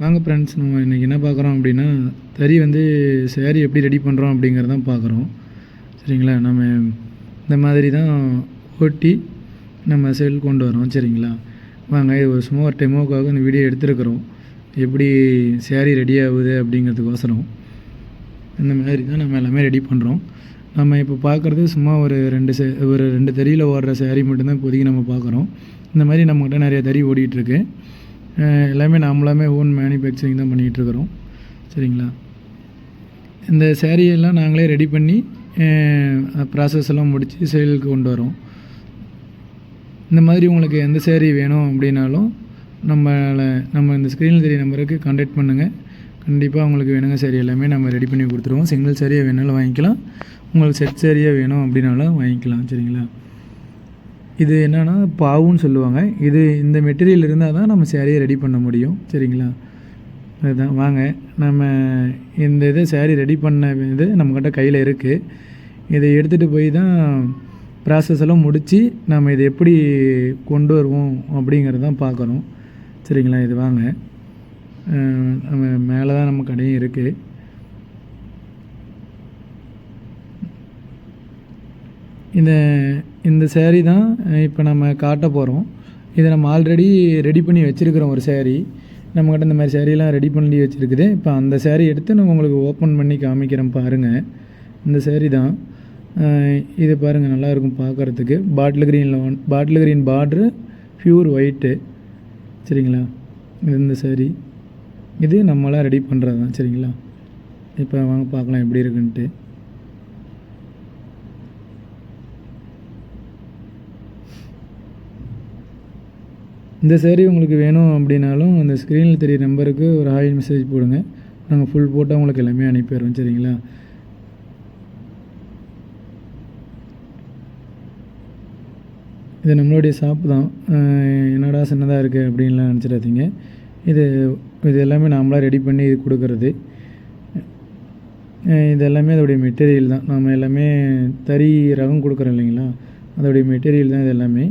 வாங்க ஃப்ரெண்ட்ஸ், நம்ம இன்றைக்கி என்ன பார்க்குறோம் அப்படின்னா, தறி வந்து சேரீ எப்படி ரெடி பண்ணுறோம் அப்படிங்கிறதான் பார்க்குறோம். சரிங்களா? நம்ம இந்த மாதிரி தான் ஓட்டி நம்ம சேல் கொண்டு வரோம். சரிங்களா? வாங்க, இது ஒரு சும்மா ஒரு டெமோக்காக இந்த வீடியோ எடுத்துருக்குறோம். எப்படி சேரீ ரெடி ஆகுது அப்படிங்கிறதுக்கோசரம் இந்த மாதிரி தான் நம்ம எல்லாமே ரெடி பண்ணுறோம். நம்ம இப்போ பார்க்குறது சும்மா ஒரு ரெண்டு தறியில் ஓடுற சேரீ மட்டும்தான் இப்போதைக்கு நம்ம பார்க்குறோம். இந்த மாதிரி நம்மகிட்ட நிறைய தறி ஓடிட்டுருக்கு. எல்லாமே நாமளாமே ஓன் மேனுஃபேக்சரிங் தான் பண்ணிகிட்ருக்குறோம். சரிங்களா? இந்த சேரீயெல்லாம் நாங்களே ரெடி பண்ணி ப்ராசஸ் எல்லாம் முடித்து சேலுக்கு கொண்டு வரோம். இந்த மாதிரி உங்களுக்கு எந்த சேரீ வேணும் அப்படின்னாலும் நம்ம இந்த ஸ்க்ரீனில் தெரிய நம்பருக்கு கான்டாக்ட் பண்ணுங்கள். கண்டிப்பாக உங்களுக்கு வேணுங்க சேரீ எல்லாமே நம்ம ரெடி பண்ணி கொடுத்துருவோம். சிங்கிள் சேரீயாக வேணாலும் வாங்கிக்கலாம், உங்களுக்கு செட் சேரீயாக வேணும் அப்படின்னாலும் வாங்கிக்கலாம். சரிங்களா? இது என்னென்னா பாவுன்னு சொல்லுவாங்க. இந்த மெட்டீரியல் இருந்தால் தான் நம்ம சேரீயை ரெடி பண்ண முடியும். சரிங்களா? அதுதான். வாங்க, நம்ம இந்த சேரீ ரெடி பண்ண இது நம்மக்கிட்ட கையில் இருக்குது. இதை எடுத்துகிட்டு போய் தான் ப்ராசஸ் எல்லாம் முடித்து நம்ம இதை எப்படி கொண்டு வருவோம் அப்படிங்கிறது தான் பார்க்குறோம். சரிங்களா? இது வாங்க, நம்ம மேலே தான் நம்ம கடையும் இருக்குது. இந்த சேரீ தான் இப்போ நம்ம காட்ட போகிறோம். இதை நம்ம ஆல்ரெடி ரெடி பண்ணி வச்சுருக்கிறோம். ஒரு சேரீ நம்மக்கிட்ட இந்த மாதிரி சேரீலாம் ரெடி பண்ணி வச்சுருக்குது. இப்போ அந்த சேரீ எடுத்து நான் உங்களுக்கு ஓப்பன் பண்ணி காமிக்கிறேன் பாருங்கள். இந்த சேரீ தான் இது. பாருங்கள், நல்லாயிருக்கும் பார்க்குறதுக்கு. பாட்டில் க்ரீன் பார்ட்ரு, ப்யூர் ஒயிட்டு. சரிங்களா? இந்த சேரீ இது நம்மளாம் ரெடி பண்ணுறது தான். சரிங்களா? இப்போ வாங்க பார்க்கலாம் எப்படி இருக்குன்ட்டு. இந்த சேரீ உங்களுக்கு வேணும் அப்படின்னாலும் அந்த ஸ்க்ரீனில் தெரிய நம்பருக்கு ஒரு ஹாய் மெசேஜ் போடுங்க. நாங்கள் ஃபுல் போட்டால் உங்களுக்கு எல்லாமே அனுப்பிடுறோம். சரிங்களா? இது நம்மளுடைய ஷாப் தான். என்னடா சின்னதாக இருக்குது அப்படின்லாம் நினச்சிடாதீங்க. இது எல்லாமே நாமளாக ரெடி பண்ணி இது கொடுக்குறது. இது எல்லாமே அதோடைய மெட்டீரியல் தான். நம்ம எல்லாமே தறி ரகம் கொடுக்குறோம் இல்லைங்களா, அதோடைய மெட்டீரியல் தான் இது எல்லாமே.